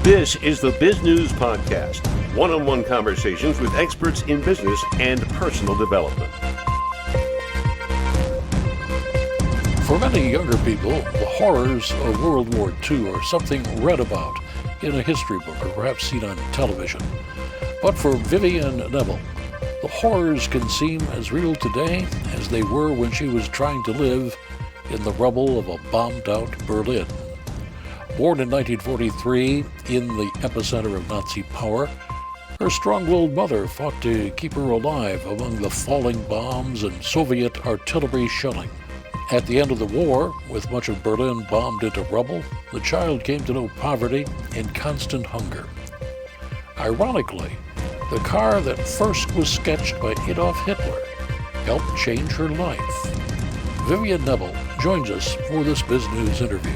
This is the Biz News Podcast, one-on-one conversations with experts in business and personal development. For many younger people, the horrors of World War II are something read about in a history book or perhaps seen on television. But for Vivianne Knebel, the horrors can seem as real today as they were when she was trying to live in the rubble of a bombed-out Berlin. Born in 1943 in the epicenter of Nazi power, her strong-willed mother fought to keep her alive among the falling bombs and Soviet artillery shelling. At the end of the war, with much of Berlin bombed into rubble, the child came to know poverty and constant hunger. Ironically, the car that first was sketched by Adolf Hitler helped change her life. Vivianne Knebel joins us for this Biz News interview.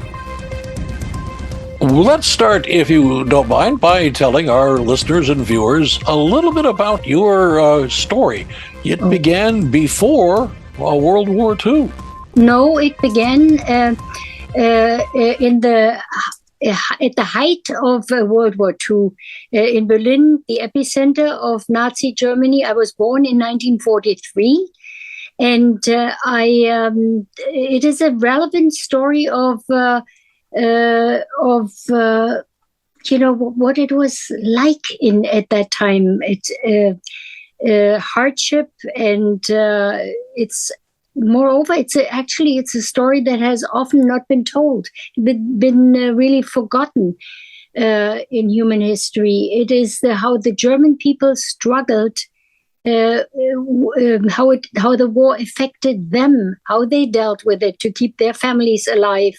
Let's start, if you don't mind, by telling our listeners and viewers a little bit about your story. It began before World War II. No, it began at the height of World War II in Berlin, the epicenter of Nazi Germany. I was born in 1943, and it is a relevant story of what it was like at that time. It's hardship, and moreover, it's a story that has often not been told, been really forgotten in human history. It is how the German people struggled, how the war affected them, how they dealt with it to keep their families alive.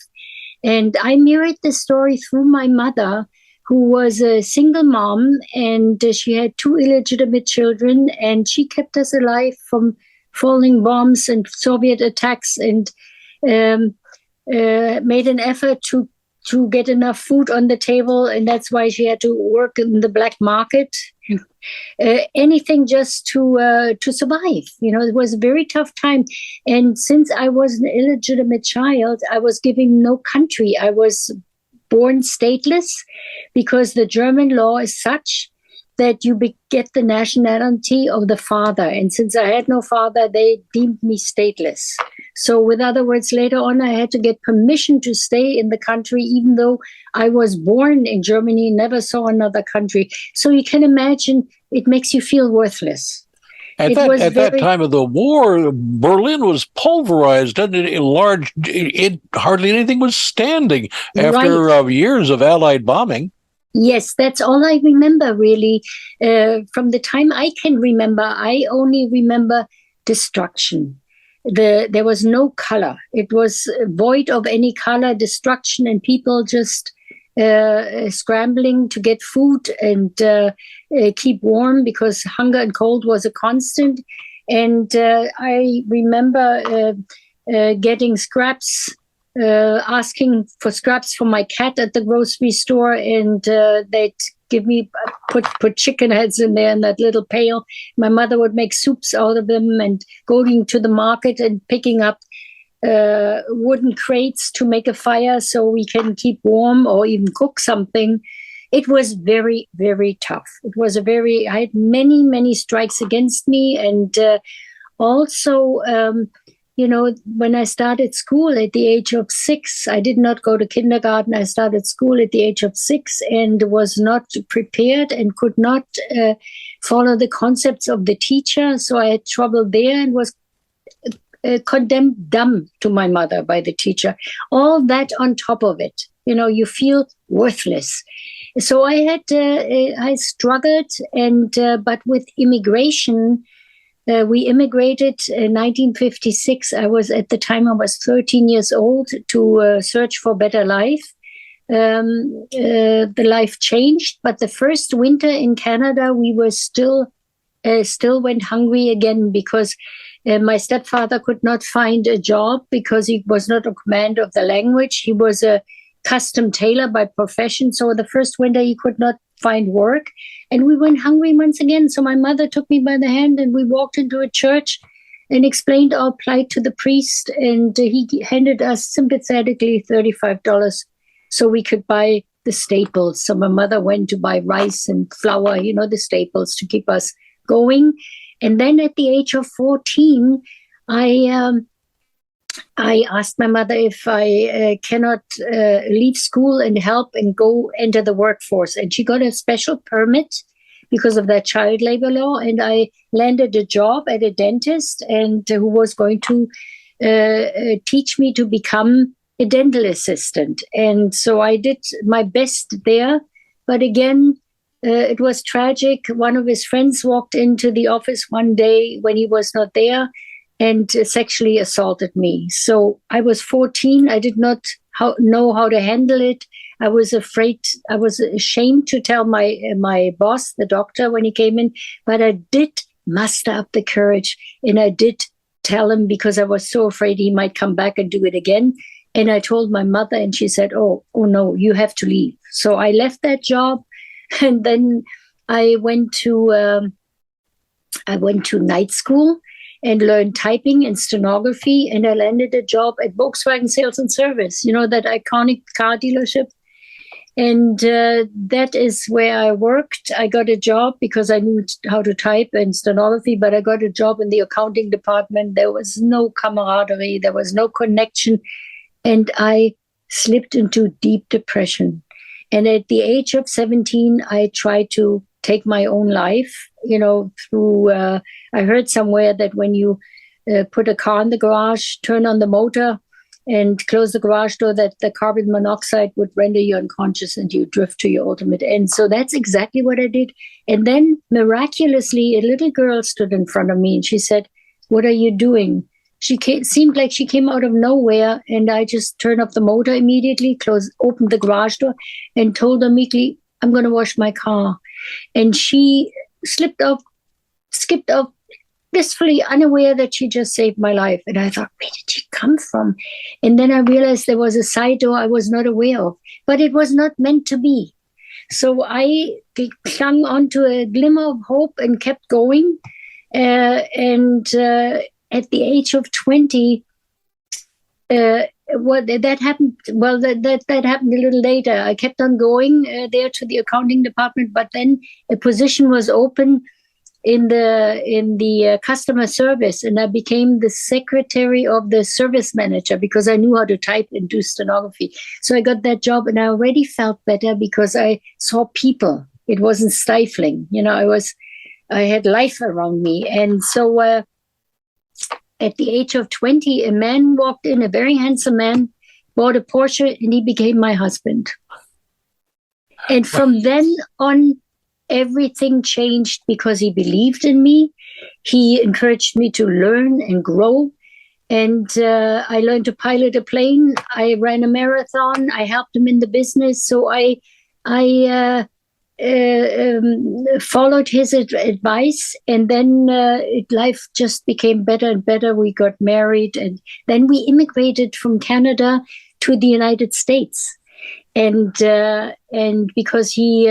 And I mirrored the story through my mother, who was a single mom, and she had 2 illegitimate children, and she kept us alive from falling bombs and Soviet attacks, and made an effort to get enough food on the table, and that's why she had to work in the black market. Anything just to survive. It was a very tough time. And since I was an illegitimate child, I was given no country. I was born stateless because the German law is such that you get the nationality of the father. And since I had no father, they deemed me stateless. So with other words, later on, I had to get permission to stay in the country, even though I was born in Germany, never saw another country. So you can imagine it makes you feel worthless. At that time of the war, Berlin was pulverized, hardly anything was standing after years of Allied bombing. Yes, that's all I remember, really. From the time I can remember, I only remember destruction. There was no color. It was void of any color, destruction, and people just scrambling to get food and keep warm because hunger and cold was a constant. And I remember getting scraps, asking for scraps for my cat at the grocery store, and they'd give me put chicken heads in there in that little pail. My mother would make soups out of them, and going to the market and picking up wooden crates to make a fire so we can keep warm or even cook something. It was very, very tough. I had many, many strikes against me, and also when I started school at the age of 6, I did not go to kindergarten. I started school at the age of 6 and was not prepared and could not follow the concepts of the teacher. So I had trouble there and was condemned dumb to my mother by the teacher. All that on top of it, you feel worthless. So I struggled, but with immigration. We immigrated in 1956. At the time I was 13 years old to search for better life. The life changed, but the first winter in Canada, we were still went hungry again because my stepfather could not find a job because he was not a command of the language. He was a custom tailor by profession. So the first winter he could not find work, and we went hungry once again. So my mother took me by the hand and we walked into a church and explained our plight to the priest, and he handed us sympathetically $35 so we could buy the staples. So my mother went to buy rice and flour, the staples to keep us going. And then at the age of 14, I asked my mother if I cannot leave school and help and go enter the workforce. And she got a special permit because of that child labor law. And I landed a job at a dentist and who was going to teach me to become a dental assistant. And so I did my best there. But again, it was tragic. One of his friends walked into the office one day when he was not there and sexually assaulted me. So I was 14. I did not know how to handle it. I was afraid. I was ashamed to tell my boss, the doctor, when he came in. But I did muster up the courage, and I did tell him because I was so afraid he might come back and do it again. And I told my mother, and she said, "Oh no, you have to leave." So I left that job, and then I went to night school and learned typing and stenography, and I landed a job at Volkswagen Sales and Service, that iconic car dealership. And that is where I worked. I got a job because I knew how to type and stenography, but I got a job in the accounting department. There was no camaraderie. There was no connection. And I slipped into deep depression. And at the age of 17, I tried to take my own life, through, I heard somewhere that when you put a car in the garage, turn on the motor and close the garage door, that the carbon monoxide would render you unconscious and you drift to your ultimate end. So that's exactly what I did. And then miraculously, a little girl stood in front of me and she said, "What are you doing?" Seemed like she came out of nowhere, and I just turned off the motor immediately, opened the garage door, and told her meekly, "I'm going to wash my car." And she skipped off, blissfully unaware that she just saved my life. And I thought, where did she come from? And then I realized there was a side door I was not aware of, but it was not meant to be. So I clung onto a glimmer of hope and kept going. At the age of 20, that happened. Well, that happened a little later. I kept on going there to the accounting department, but then a position was open in the customer service, and I became the secretary of the service manager because I knew how to type and do stenography. So I got that job, and I already felt better because I saw people. It wasn't stifling, I had life around me, and so. At the age of 20, a man walked in, a very handsome man, bought a Porsche, and he became my husband. And from then on, everything changed because he believed in me. He encouraged me to learn and grow. And I learned to pilot a plane. I ran a marathon. I helped him in the business. So I followed his advice, and then life just became better and better. We got married, and then we immigrated from Canada to the United States. And because he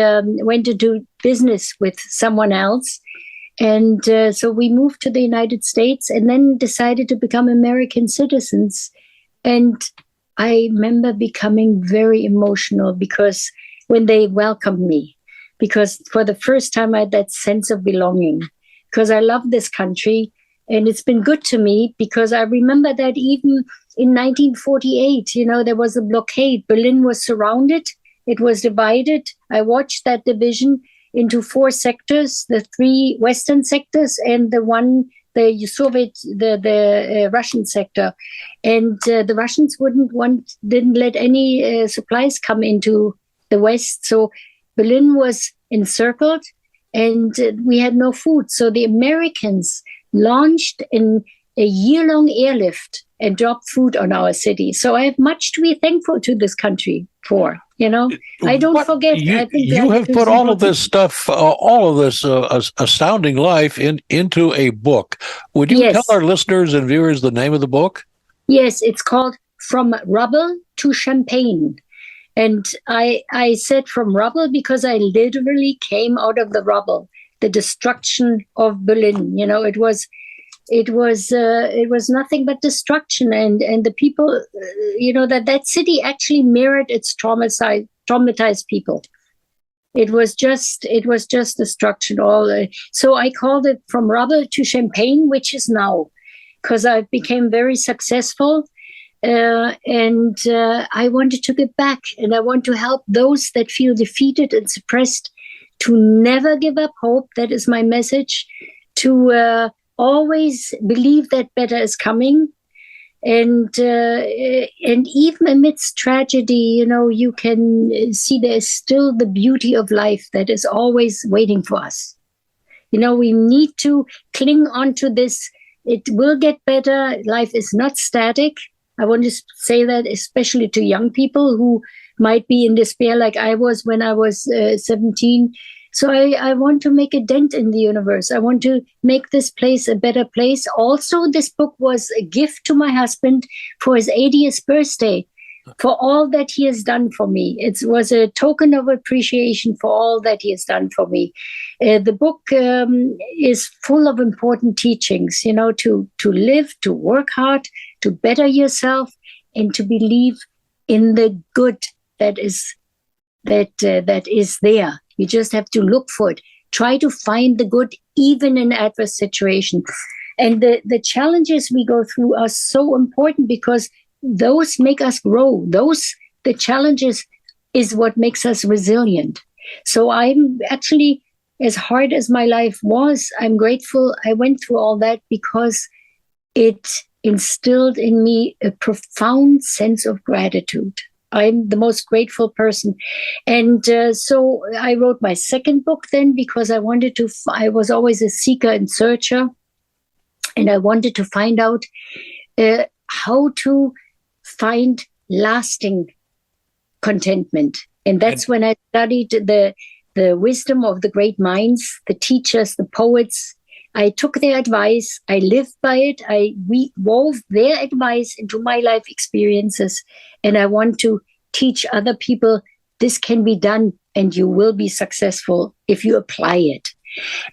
went to do business with someone else, and so we moved to the United States, and then decided to become American citizens. And I remember becoming very emotional because when they welcomed me. Because for the first time, I had that sense of belonging, because I love this country and it's been good to me. Because I remember that even in 1948, there was a blockade. Berlin was surrounded. It was divided. I watched that division into 4 sectors, the 3 Western sectors and the Russian sector. And the Russians didn't let any supplies come into the West. So Berlin was encircled and we had no food. So the Americans launched in a year-long airlift and dropped food on our city. So I have much to be thankful to this country for, I don't forget. You have put all of this stuff, all of this astounding life into a book. Would you tell our listeners and viewers the name of the book? Yes, it's called From Rubble to Champagne. And I said from rubble because I literally came out of the rubble, the destruction of Berlin. It was nothing but destruction, and the people, that city actually mirrored its traumatized traumatized people. It was just destruction. So I called it From Rubble to Champagne, which is now, because I became very successful. And I wanted to give back, and I want to help those that feel defeated and suppressed to never give up hope. That is my message. To always believe that better is coming. And even amidst tragedy, you can see there's still the beauty of life that is always waiting for us. We need to cling on to this. It will get better. Life is not static. I want to say that especially to young people who might be in despair like I was when I was 17. So I want to make a dent in the universe. I want to make this place a better place. Also, this book was a gift to my husband for his 80th birthday, for all that he has done for me. It was a token of appreciation for all that he has done for me. The book is full of important teachings, to live, to work hard, to better yourself, and to believe in the good that is there. You just have to look for it. Try to find the good, even in adverse situations. And the challenges we go through are so important because those make us grow. The challenges is what makes us resilient. So I'm actually, as hard as my life was, I'm grateful I went through all that because it instilled in me a profound sense of gratitude. I'm the most grateful person. And so I wrote my second book then because I was always a seeker and searcher. And I wanted to find out how to find lasting contentment. And that's when I studied the wisdom of the great minds, the teachers, the poets. I took their advice. I lived by it. I wove their advice into my life experiences. And I want to teach other people this can be done and you will be successful if you apply it.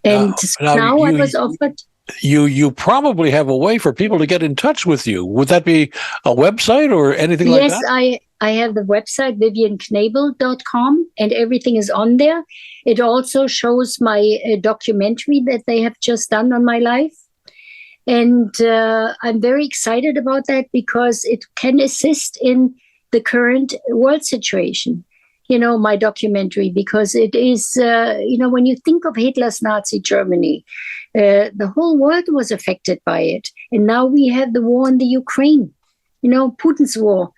And now I was offered... You probably have a way for people to get in touch with you. Would that be a website or anything like that? Yes, I have the website, vivianneknebel.com, and everything is on there. It also shows my documentary that they have just done on my life. And I'm very excited about that because it can assist in the current world situation. My documentary, because it is, when you think of Hitler's Nazi Germany, the whole world was affected by it. And now we have the war in the Ukraine, Putin's war.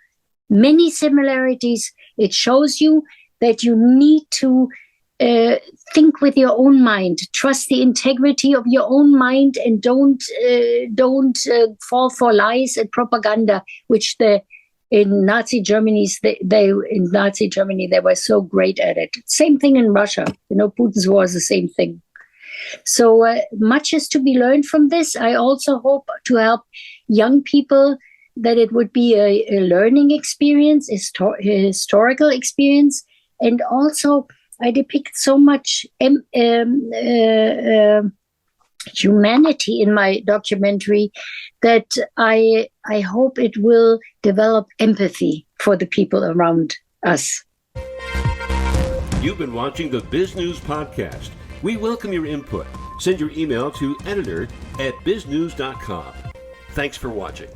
Many similarities. It shows you that you need to think with your own mind, trust the integrity of your own mind, and don't fall for lies and propaganda, which in Nazi Germany, they were so great at it. Same thing in Russia. Putin's war is the same thing. So much is to be learned from this. I also hope to help young people that it would be a learning experience, historical experience, and also I depict so much humanity in my documentary that I hope it will develop empathy for the people around us. You've been watching the Biz News Podcast. We welcome your input. Send your email to editor@biznews.com. Thanks for watching.